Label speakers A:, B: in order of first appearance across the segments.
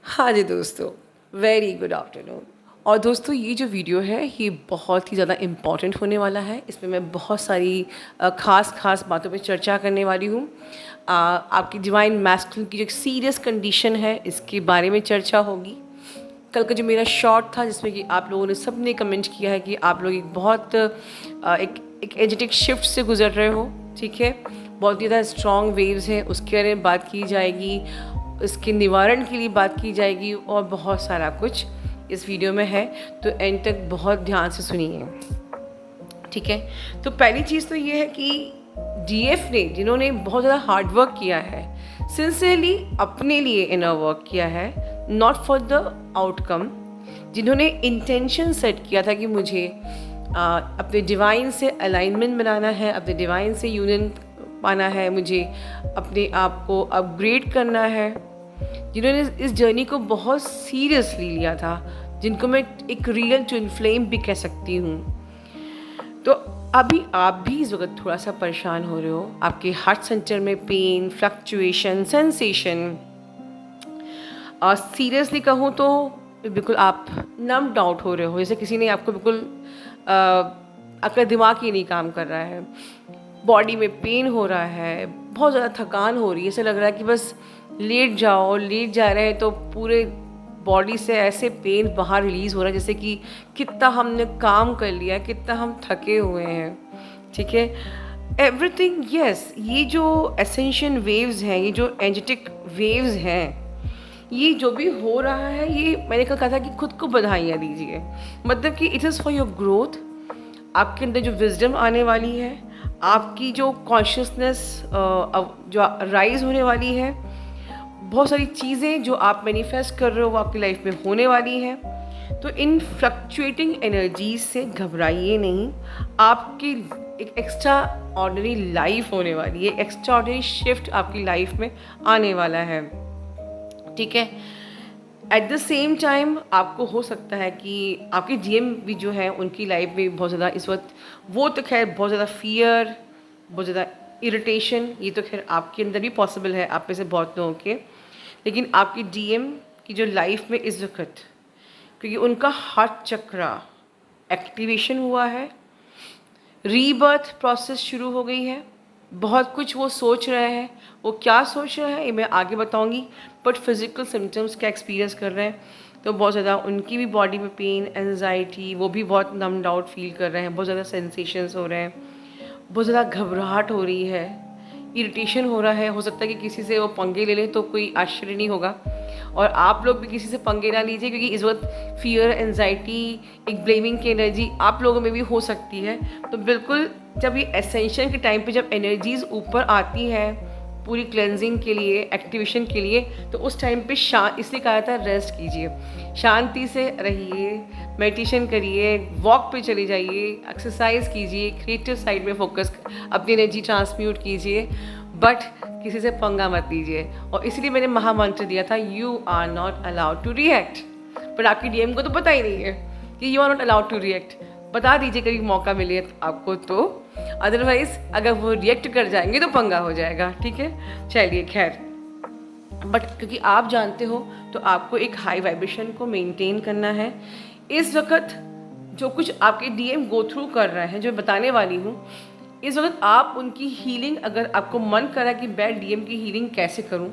A: हाँ जी दोस्तों, very good afternoon. और दोस्तों ये जो वीडियो है ये बहुत ही ज़्यादा इम्पॉर्टेंट होने वाला है। इसमें मैं बहुत सारी ख़ास बातों पे चर्चा करने वाली हूँ। आपकी डिवाइन मैस्कुलिन की जो एक सीरियस कंडीशन है इसके बारे में चर्चा होगी। कल का जो मेरा शॉर्ट था जिसमें कि आप लोगों ने सब ने कमेंट किया है कि आप लोग एक बहुत एक एनर्जेटिक शिफ्ट से गुजर रहे हो, ठीक है। बहुत ज़्यादा स्ट्रॉन्ग वेव्स हैं, उसके बारे में बात की जाएगी, इसके निवारण के लिए बात की जाएगी और बहुत सारा कुछ इस वीडियो में है। तो एंड तक बहुत ध्यान से सुनिए, ठीक है। तो पहली चीज़ तो ये है कि डीएफ ने, जिन्होंने बहुत ज़्यादा हार्ड वर्क किया है, सिंसियरली अपने लिए इनर वर्क किया है, नॉट फॉर द आउटकम, जिन्होंने इंटेंशन सेट किया था कि मुझे अपने डिवाइन से अलाइनमेंट बनाना है, अपने डिवाइन से यूनियन पाना है, मुझे अपने आप को अपग्रेड करना है, जिन्होंने इस जर्नी को बहुत सीरियसली लिया था, जिनको मैं एक रियल ट्विन फ्लेम भी कह सकती हूँ। तो अभी आप भी इस वक्त थोड़ा सा परेशान हो रहे हो, आपके हार्ट सेंटर में पेन, फ्लक्चुएशन, सेंसेशन, और सीरियसली कहूँ तो बिल्कुल आप नम्ड आउट हो रहे हो, जैसे किसी ने आपको बिल्कुल आपका दिमाग ही नहीं काम कर रहा है, बॉडी में पेन हो रहा है, बहुत ज़्यादा थकान हो रही है, ऐसा लग रहा है कि बस लेट जाओ, लेट जा रहे हैं तो पूरे बॉडी से ऐसे पेन बाहर रिलीज़ हो रहा है जैसे कि कितना हमने काम कर लिया, कितना हम थके हुए हैं, ठीक है। एवरीथिंग यस, ये जो एसेंशियल वेव्स हैं, ये जो एनर्जेटिक वेव्स हैं, ये जो भी हो रहा है, ये मैंने कल कहा था कि खुद को बधाइयाँ दीजिए। मतलब कि it is for your growth. आपके अंदर जो विजडम आने वाली है, आपकी जो कॉन्शियसनेस जो राइज होने वाली है, बहुत सारी चीज़ें जो आप मैनिफेस्ट कर रहे हो वो आपकी लाइफ में होने वाली हैं। तो इन फ्लक्चुएटिंग एनर्जीज से घबराइए नहीं। आपकी एक एक्स्ट्रा ऑर्डिनरी लाइफ होने वाली है, एक्स्ट्रा ऑर्डिनरी शिफ्ट आपकी लाइफ में आने वाला है, ठीक है। एट द सेम टाइम आपको हो सकता है कि आपके जीएम भी जो है उनकी लाइफ में बहुत ज़्यादा इस वक्त, वो तो खैर बहुत ज़्यादा फियर, बहुत ज़्यादा इरिटेशन, ये तो खैर आपके अंदर भी पॉसिबल है, आप में से बहुत लोगों के। लेकिन आपकी डीएम की जो लाइफ में इस वक्त, क्योंकि उनका हार्ट चक्रा एक्टिवेशन हुआ है, रीबर्थ प्रोसेस शुरू हो गई है, बहुत कुछ वो सोच रहे हैं। वो क्या सोच रहे हैं ये मैं आगे बताऊंगी, बट फिज़िकल सिम्टम्स का एक्सपीरियंस कर रहे हैं, तो बहुत ज़्यादा उनकी भी बॉडी में पेन, एंजाइटी, वो भी बहुत नम्ड आउट फील कर रहे हैं, बहुत ज़्यादा सेंसेशंस हो रहे हैं, बहुत ज़्यादा घबराहट हो रही है, इरिटेशन हो रहा है। हो सकता है कि किसी से वो पंगे ले लें तो कोई आश्चर्य नहीं होगा, और आप लोग भी किसी से पंगे ना लीजिए, क्योंकि इस वक्त फियर, एंजाइटी, एक ब्लेमिंग की एनर्जी आप लोगों में भी हो सकती है। तो बिल्कुल जब ये एसेंशियल के टाइम पे जब एनर्जीज ऊपर आती हैं पूरी क्लेंजिंग के लिए, एक्टिवेशन के लिए, तो उस टाइम पे इसलिए कहा था रेस्ट कीजिए, शांति से रहिए, मेडिटेशन करिए, वॉक पे चले जाइए, एक्सरसाइज कीजिए, क्रिएटिव साइड में फोकस, अपनी एनर्जी ट्रांसम्यूट कीजिए, बट किसी से पंगा मत लीजिए। और इसलिए मैंने महामंत्र दिया था, you are not allowed to react. पर आपकी डीएम को तो पता ही नहीं है कि you are not allowed to react. बता दीजिए कभी मौका मिले आपको तो, अदरवाइज अगर वो रिएक्ट कर जाएंगे तो पंगा हो जाएगा, ठीक है। चलिए खैर, बट क्योंकि आप जानते हो तो आपको एक हाई वाइब्रेशन को मेंटेन करना है। इस वक्त जो कुछ आपके डीएम गो थ्रू कर रहे हैं, जो मैं बताने वाली हूँ, इस वक्त आप उनकी हीलिंग, अगर आपको मन करा कि मैं डीएम की हीलिंग कैसे करूँ,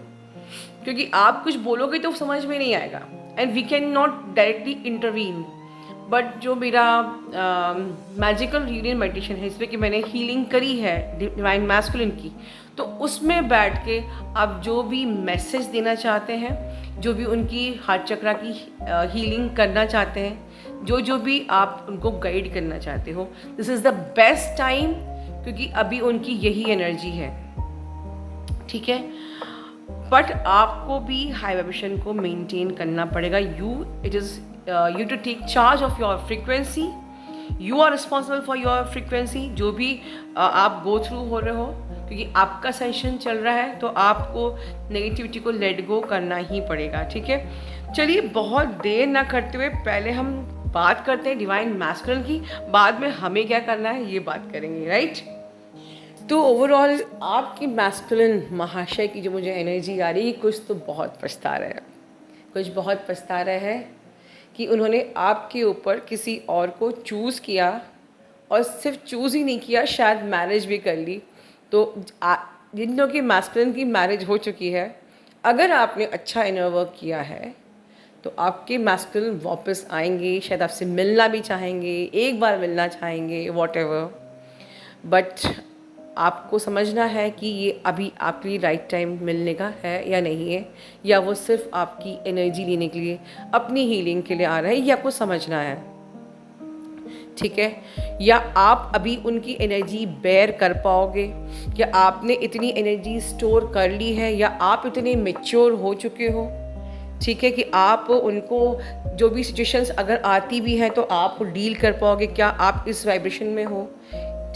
A: क्योंकि आप कुछ बोलोगे तो समझ में नहीं आएगा, and we can not directly intervene. But जो मेरा मैजिकल यूनियन मेडिटेशन है, इसमें कि मैंने हीलिंग करी है डिवाइन मैस्कुलिन की, तो उसमें बैठ के आप जो भी मैसेज देना चाहते हैं, जो भी उनकी हार्ट चक्रा की हीलिंग करना चाहते हैं, जो भी आप उनको गाइड करना चाहते हो, this is the best time, क्योंकि अभी उनकी यही एनर्जी है, ठीक है। बट आपको भी हाई वाइब्रेशन को मेंटेन करना पड़ेगा। It is you to take charge of your frequency. You are responsible for your frequency. जो भी आप गो थ्रू हो रहे हो, क्योंकि आपका सेशन चल रहा है, तो आपको नेगेटिविटी को लेट गो करना ही पड़ेगा, ठीक है। चलिए बहुत देर ना करते हुए पहले हम बात करते हैं डिवाइन मैस्कुलिन की, बाद में हमें क्या करना है ये बात करेंगे, राइट। तो ओवरऑल आपकी मैस्कुलिन महाशय की जो मुझे एनर्जी आ रही है, कुछ तो बहुत पछता रहे हैं, कुछ बहुत पछता रहे हैं कि उन्होंने आपके ऊपर किसी और को चूज़ किया, और सिर्फ चूज़ ही नहीं किया, शायद मैरिज भी कर ली। तो जिन लोगों की मैस्कुलिन की मैरिज हो चुकी है, अगर आपने अच्छा इनर वर्क किया है तो आपके मैस्कुलिन वापस आएंगे, शायद आपसे मिलना भी चाहेंगे, एक बार मिलना चाहेंगे, वॉटेवर। बट आपको समझना है कि ये अभी आपके लिए राइट टाइम मिलने का है या नहीं है, या वो सिर्फ आपकी एनर्जी लेने के लिए, अपनी हीलिंग के लिए आ रहा है, ये आपको समझना है। ठीक है, या आप अभी उनकी एनर्जी बेयर कर पाओगे, या आपने इतनी एनर्जी स्टोर कर ली है, या आप इतने मेच्योर हो चुके हो, ठीक है, कि आप उनको जो भी सिचुएशंस अगर आती भी हैं तो आप डील कर पाओगे। क्या आप इस वाइब्रेशन में हो?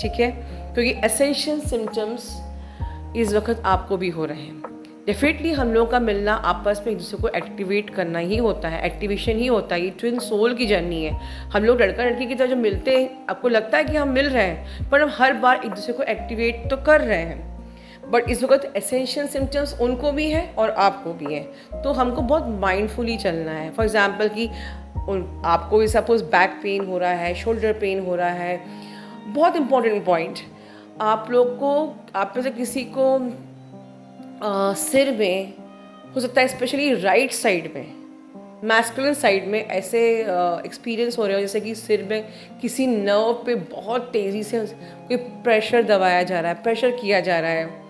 A: ठीक है, क्योंकि एसेंशियल सिम्टम्स इस वक्त आपको भी हो रहे हैं। डेफिनेटली हम लोगों का मिलना आपस में एक दूसरे को एक्टिवेट करना ही होता है, एक्टिवेशन ही होता है। ये ट्विन सोल की जर्नी है। हम लोग लड़का लड़की की तरह जो मिलते हैं, आपको लगता है कि हम मिल रहे हैं, पर हम हर बार एक दूसरे को एक्टिवेट तो कर रहे हैं। बट इस वक्त एसेंशियल सिम्टम्स उनको भी हैं और आपको भी हैं, तो हमको बहुत माइंडफुली चलना है। फॉर एग्जांपल कि आपको सपोज बैक पेन हो रहा है, शोल्डर पेन हो रहा है, बहुत इंपॉर्टेंट पॉइंट, आप लोग को, आप में से किसी को सिर में हो सकता है, स्पेशली राइट साइड में, मैस्कुलिन साइड में ऐसे एक्सपीरियंस हो रहे हो जैसे कि सिर में किसी नर्व पे बहुत तेज़ी से कोई प्रेशर दबाया जा रहा है, प्रेशर किया जा रहा है,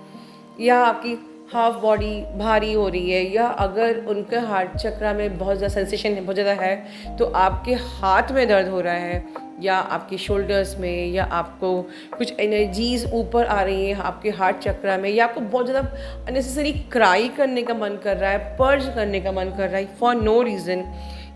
A: या आपकी हाफ बॉडी भारी हो रही है, या अगर उनके हार्ट चक्रा में बहुत ज़्यादा सेंसेशन है, बहुत ज़्यादा है, तो आपके हाथ में दर्द हो रहा है, या आपके शोल्डर्स में, या आपको कुछ एनर्जीज़ ऊपर आ रही हैं आपके हार्ट चक्रा में, या आपको बहुत ज़्यादा अननेसेसरी क्राई करने का मन कर रहा है, पर्ज करने का मन कर रहा है फॉर नो रीज़न,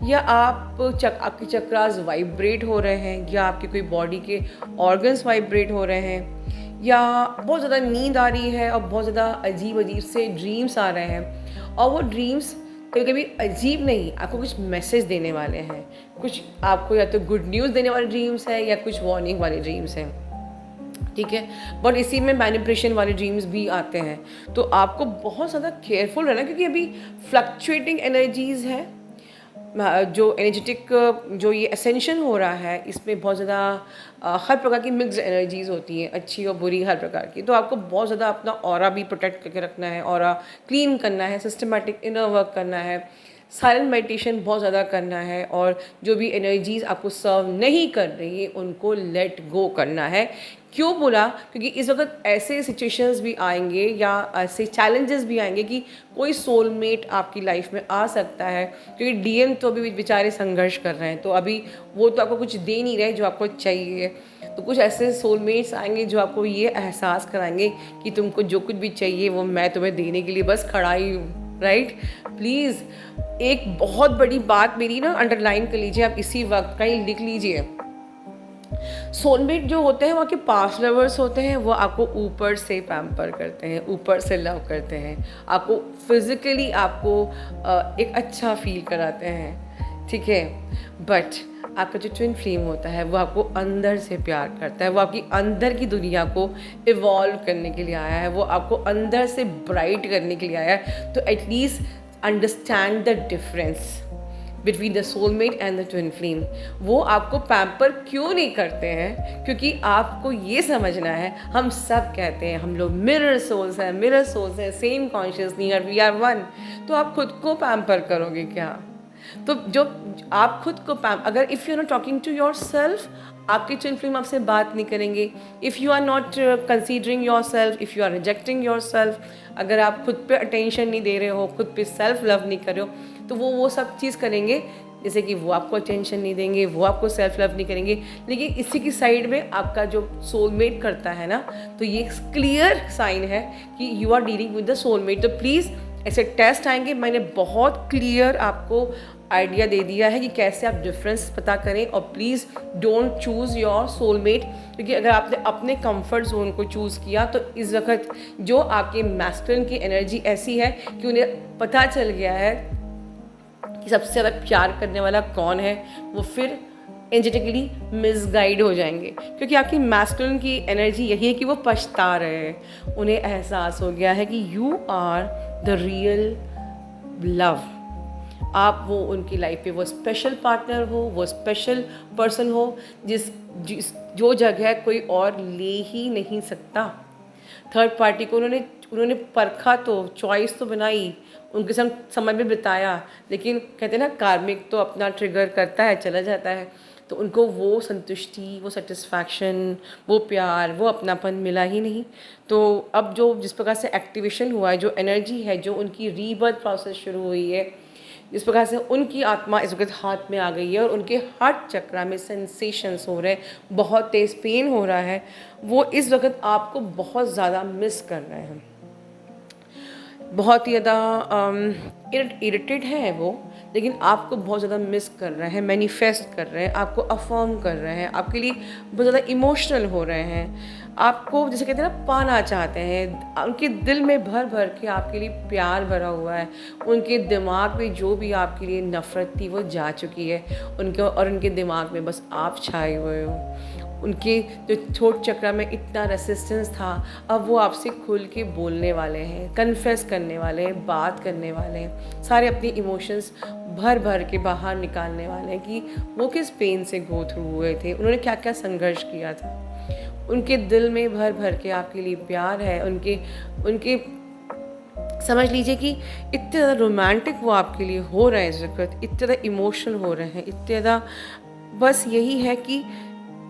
A: या आपके चक्रास वाइब्रेट हो रहे हैं, या आपके कोई बॉडी के ऑर्गन्स वाइब्रेट हो रहे हैं, या बहुत ज़्यादा नींद आ रही है और बहुत ज़्यादा अजीब अजीब से ड्रीम्स आ रहे हैं, और वो ड्रीम्स कभी कभी अजीब नहीं, आपको कुछ मैसेज देने वाले हैं, कुछ आपको या तो गुड न्यूज़ देने वाले ड्रीम्स हैं या कुछ वार्निंग वाले ड्रीम्स हैं। ठीक है, बट इसी में मैनिपुलेशन वाले ड्रीम्स भी आते हैं, तो आपको बहुत ज़्यादा केयरफुल रहना, क्योंकि अभी फ्लक्चुएटिंग एनर्जीज़ है। जो एनर्जेटिक जो ये असेंशन हो रहा है, इसमें बहुत ज़्यादा हर प्रकार की मिक्स्ड एनर्जीज़ होती हैं, अच्छी और बुरी हर प्रकार की। तो आपको बहुत ज़्यादा अपना ऑरा भी प्रोटेक्ट करके रखना है, ऑरा क्लीन करना है, सिस्टमेटिक इनर वर्क करना है, साइलेंट मेडिटेशन बहुत ज़्यादा करना है, और जो भी एनर्जीज़ आपको सर्व नहीं कर रही है उनको लेट गो करना है। क्यों बोला? क्योंकि इस वक्त ऐसे सिचुएशंस भी आएंगे या ऐसे चैलेंजेस भी आएंगे कि कोई सोलमेट आपकी लाइफ में आ सकता है, क्योंकि डीएम तो अभी बेचारे संघर्ष कर रहे हैं, तो अभी वो तो आपको कुछ दे नहीं रहे जो आपको चाहिए। तो कुछ ऐसे सोलमेट्स आएंगे जो आपको ये एहसास कराएंगे कि तुमको जो कुछ भी चाहिए वो मैं तुम्हें देने के लिए बस खड़ा ही हूँ। राइट? प्लीज़ एक बहुत बड़ी बात मेरी ना अंडरलाइन कर लीजिए, आप इसी वक्त कहीं लिख लीजिए। सोलमेट जो होते हैं वो आपके पास्ट लवर्स होते हैं, वो आपको ऊपर से पैम्पर करते हैं, ऊपर से लव करते हैं, आपको फिज़िकली आपको एक अच्छा फील कराते हैं। ठीक है, बट आपका जो ट्विन फ्लेम होता है वो आपको अंदर से प्यार करता है, वो आपकी अंदर की दुनिया को इवॉल्व करने के लिए आया है, वो आपको अंदर से ब्राइट करने के लिए आया है। तो at least understand the difference between the soulmate and the twin flame. वो आपको पैम्पर क्यों नहीं करते हैं? क्योंकि आपको ये समझना है, हम सब कहते हैं हम लोग मिरर सोल्स हैं, same conscious near we are one. तो आप खुद को पैम्पर करोगे क्या? तो जो आप खुद को अगर if you are not talking to yourself, आपके ट्विन फ्लेम आपसे बात नहीं करेंगे। If you are not considering yourself, if you are rejecting yourself, अगर आप खुद पे अटेंशन नहीं दे रहे हो, खुद पे सेल्फ लव नहीं कर रहे हो, तो वो सब चीज़ करेंगे, जैसे कि वो आपको अटेंशन नहीं देंगे, वो आपको सेल्फ लव नहीं करेंगे। लेकिन इसी की साइड में आपका जो सोलमेट करता है ना, तो ये क्लियर साइन है कि you are dealing with the soulmate. तो प्लीज़ ऐसे टेस्ट आएंगे, मैंने बहुत क्लियर आपको आइडिया दे दिया है कि कैसे आप डिफरेंस पता करें। और please don't choose your soulmate, क्योंकि अगर आपने अपने कंफर्ट जोन को चूज़ किया तो इस वक्त जो आपके मैस्कुलिन की एनर्जी ऐसी है कि उन्हें पता चल गया है कि सबसे ज़्यादा प्यार करने वाला कौन है, वो फिर एनर्जेटिकली मिसगाइड हो जाएंगे, क्योंकि आपकी मैस्कुलिन की एनर्जी यही है कि वो पछता रहे हैं। उन्हें एहसास हो गया है कि you are the real love, आप वो उनकी लाइफ पे वो स्पेशल पार्टनर हो, वो स्पेशल पर्सन हो जिस जो जगह कोई और ले ही नहीं सकता। थर्ड पार्टी को उन्होंने उन्होंने परखा, तो चॉइस तो बनाई, उनके संग समय भी बिताया, लेकिन कहते हैं ना कार्मिक तो अपना ट्रिगर करता है, चला जाता है। तो उनको वो संतुष्टि, वो सेटिस्फैक्शन, वो प्यार, वो अपनापन मिला ही नहीं। तो अब जो जिस प्रकार से एक्टिवेशन हुआ है, जो एनर्जी है, जो उनकी रीबर्थ प्रोसेस शुरू हुई है, जिस प्रकार से उनकी आत्मा इस वक्त हाथ में आ गई है और उनके हार्ट चक्रा में सेंसेशंस हो रहे हैं, बहुत तेज़ पेन हो रहा है, वो इस वक्त आपको बहुत ज़्यादा मिस कर रहे हैं, बहुत ही ज़्यादा इरिटेड है वो, लेकिन आपको बहुत ज़्यादा मिस कर रहे हैं, मैनिफेस्ट कर रहे हैं, आपको अफर्म कर रहे हैं, आपके लिए बहुत ज़्यादा इमोशनल हो रहे हैं, आपको जैसे कहते हैं ना पाना चाहते हैं। उनके दिल में भर भर के आपके लिए प्यार भरा हुआ है, उनके दिमाग में जो भी आपके लिए नफ़रत थी वो जा चुकी है, उनके दिमाग में बस आप छाए हुए हो। उनके जो छोट चक्रा में इतना रेसिस्टेंस था, अब वो आपसे खुल के बोलने वाले हैं, कन्फेस करने वाले हैं, बात करने वाले हैं, सारे अपने इमोशंस भर भर के बाहर निकालने वाले हैं कि वो किस पेन से गो थ्रू हुए थे, उन्होंने क्या क्या संघर्ष किया था। उनके दिल में भर भर के आपके लिए प्यार है, उनके समझ लीजिए कि इतने ज़्यादा रोमांटिक वो आपके लिए हो रहे हैं इस वक्त, इतने ज़्यादा इमोशनल हो रहे हैं, इतने ज़्यादा बस यही है कि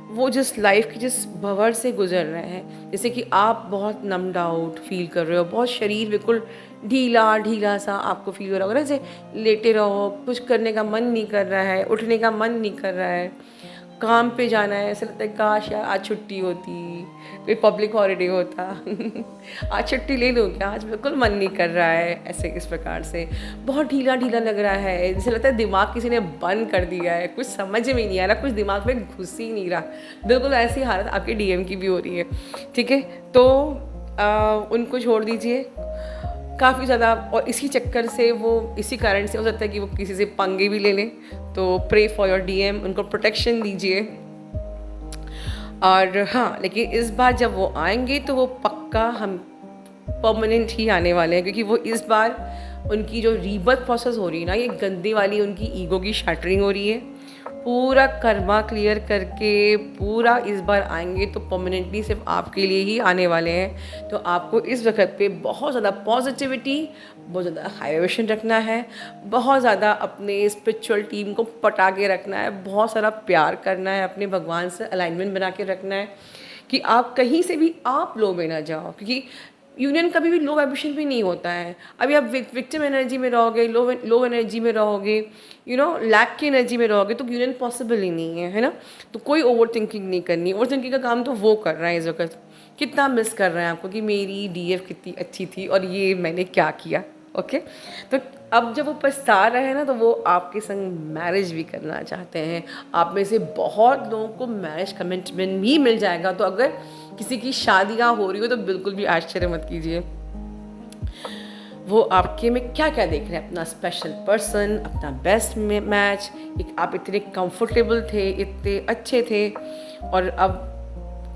A: वो जिस लाइफ की जिस भंवर से गुजर रहे हैं, जैसे कि आप बहुत नम्ड आउट फील कर रहे हो, बहुत शरीर बिल्कुल ढीला ढीला सा आपको फील हो रहा होगा, जैसे लेटे रहो, कुछ करने का मन नहीं कर रहा है, उठने का मन नहीं कर रहा है, काम पे जाना है, ऐसा लगता है काश यार आज छुट्टी होती, कोई पब्लिक हॉलीडे होता आज छुट्टी ले लूँ क्या, आज बिल्कुल मन नहीं कर रहा है, ऐसे इस प्रकार से बहुत ढीला ढीला लग रहा है, जैसे लगता है दिमाग किसी ने बंद कर दिया है, कुछ समझ में नहीं आ रहा, कुछ दिमाग में घुस ही नहीं रहा। बिल्कुल ऐसी हालत आपके डीएम की भी हो रही है, ठीक है। तो उनको छोड़ दीजिए काफ़ी ज़्यादा, और इसी चक्कर से वो इसी कारण से हो सकता है कि वो किसी से पंगे भी ले लें। तो प्रे फॉर योर डीएम, उनको प्रोटेक्शन दीजिए। और हाँ, लेकिन इस बार जब वो आएंगे तो वो पक्का हम परमानेंट ही आने वाले हैं, क्योंकि वो इस बार उनकी जो रीबर्थ प्रोसेस हो रही है ना, ये गंदे वाली उनकी ईगो की शैटरिंग हो रही है, पूरा कर्मा क्लियर करके पूरा इस बार आएंगे तो परमानेंटली सिर्फ आपके लिए ही आने वाले हैं। तो आपको इस वक्त पे बहुत ज़्यादा पॉजिटिविटी, बहुत ज़्यादा हाइवेशन रखना है, बहुत ज़्यादा अपने स्पिरिचुअल टीम को पटा के रखना है, बहुत सारा प्यार करना है, अपने भगवान से अलाइनमेंट बना के रखना है कि आप कहीं से भी आप लो में ना जाओ, क्योंकि यूनियन कभी भी लो वाइब्रेशन भी नहीं होता है। अभी आप विक्टिम एनर्जी में रहोगे, लो एनर्जी में रहोगे, लैक की एनर्जी में रहोगे, तो यूनियन पॉसिबल ही नहीं है, है ना। तो कोई ओवर थिंकिंग नहीं करनी, ओवर थिंकिंग का काम तो वो कर रहा है इस वक्त, कितना मिस कर रहे हैं आपको कि मेरी डीएफ कितनी अच्छी थी और ये मैंने क्या किया। ओके, तो अब जब वो पछता रहे हैं ना, तो वो आपके संग मैरिज भी करना चाहते हैं। आप में से बहुत लोगों को मैरिज कमिटमेंट भी मिल जाएगा। तो अगर किसी की शादियाँ हो रही हो तो बिल्कुल भी आश्चर्य मत कीजिए। वो आपके में क्या क्या देख रहे हैं, अपना स्पेशल पर्सन, अपना बेस्ट मैच, एक आप इतने कंफर्टेबल थे, इतने अच्छे थे, और अब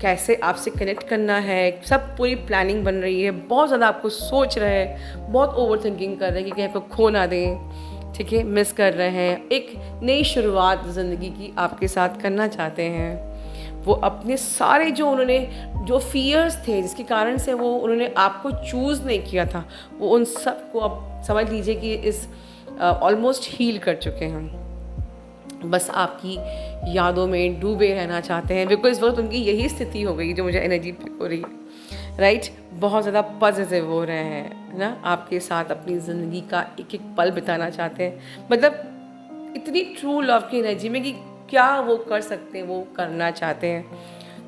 A: कैसे आपसे कनेक्ट करना है, सब पूरी प्लानिंग बन रही है। बहुत ज़्यादा आपको सोच रहे हैं, बहुत ओवर थिंकिंग कर रहे हैं कि कहीं आपको खो ना दें, ठीक है, मिस कर रहे हैं। एक नई शुरुआत ज़िंदगी की आपके साथ करना चाहते हैं। वो अपने सारे जो फियर्स थे जिसके कारण से उन्होंने आपको चूज़ नहीं किया था, वो उन सब को अब समझ लीजिए कि इस ऑलमोस्ट हील कर चुके हैं। बस आपकी यादों में डूबे रहना चाहते हैं, बिकॉज इस वक्त उनकी यही स्थिति हो गई जो मुझे एनर्जी हो रही है, राइट। बहुत ज़्यादा पॉजिटिव हो रहे हैं, है ना, आपके साथ अपनी ज़िंदगी का एक एक पल बिताना चाहते हैं। मतलब इतनी ट्रू लव की एनर्जी में कि क्या वो कर सकते हैं वो करना चाहते हैं,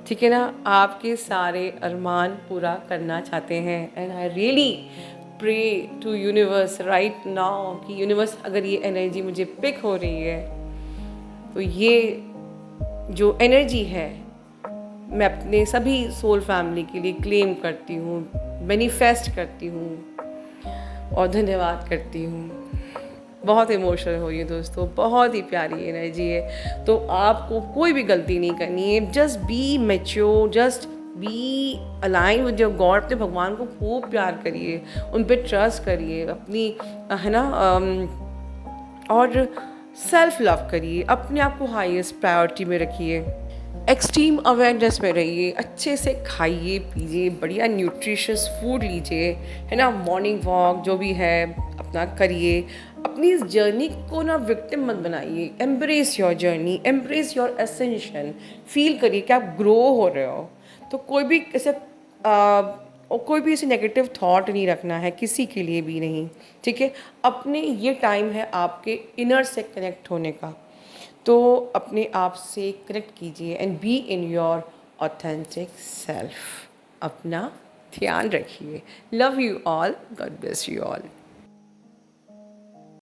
A: ठीक है ना। आपके सारे अरमान पूरा करना चाहते हैं। And I really pray to universe right now कि यूनिवर्स, अगर ये एनर्जी मुझे पिक हो रही है तो ये जो एनर्जी है मैं अपने सभी सोल फैमिली के लिए क्लेम करती हूँ, मैनिफेस्ट करती हूँ और धन्यवाद करती हूँ। बहुत इमोशनल हो रही है दोस्तों, बहुत ही प्यारी एनर्जी है। तो आपको कोई भी गलती नहीं करनी है, just be mature, just be align with your God. अपने भगवान को खूब प्यार करिए, उन पर ट्रस्ट करिए, अपनी है ना और सेल्फ लव करिए, अपने आप को हाईएस्ट प्रायोरिटी में रखिए, एक्सट्रीम अवेयरनेस में रहिए, अच्छे से खाइए पीजिए, बढ़िया न्यूट्रिशियस फूड लीजिए, है ना, मॉर्निंग वॉक जो भी है अपना करिए। अपनी इस जर्नी को ना विक्टिम मत बनाइए, embrace your journey, embrace your ascension, feel करिए कि आप ग्रो हो रहे हो। तो कोई भी ऐसे नेगेटिव थॉट नहीं रखना है, किसी के लिए भी नहीं, ठीक है। अपने ये टाइम है आपके इनर से कनेक्ट होने का, तो अपने आप से कनेक्ट कीजिए and be in your authentic self. अपना ध्यान रखिए। Love you all, God bless you all.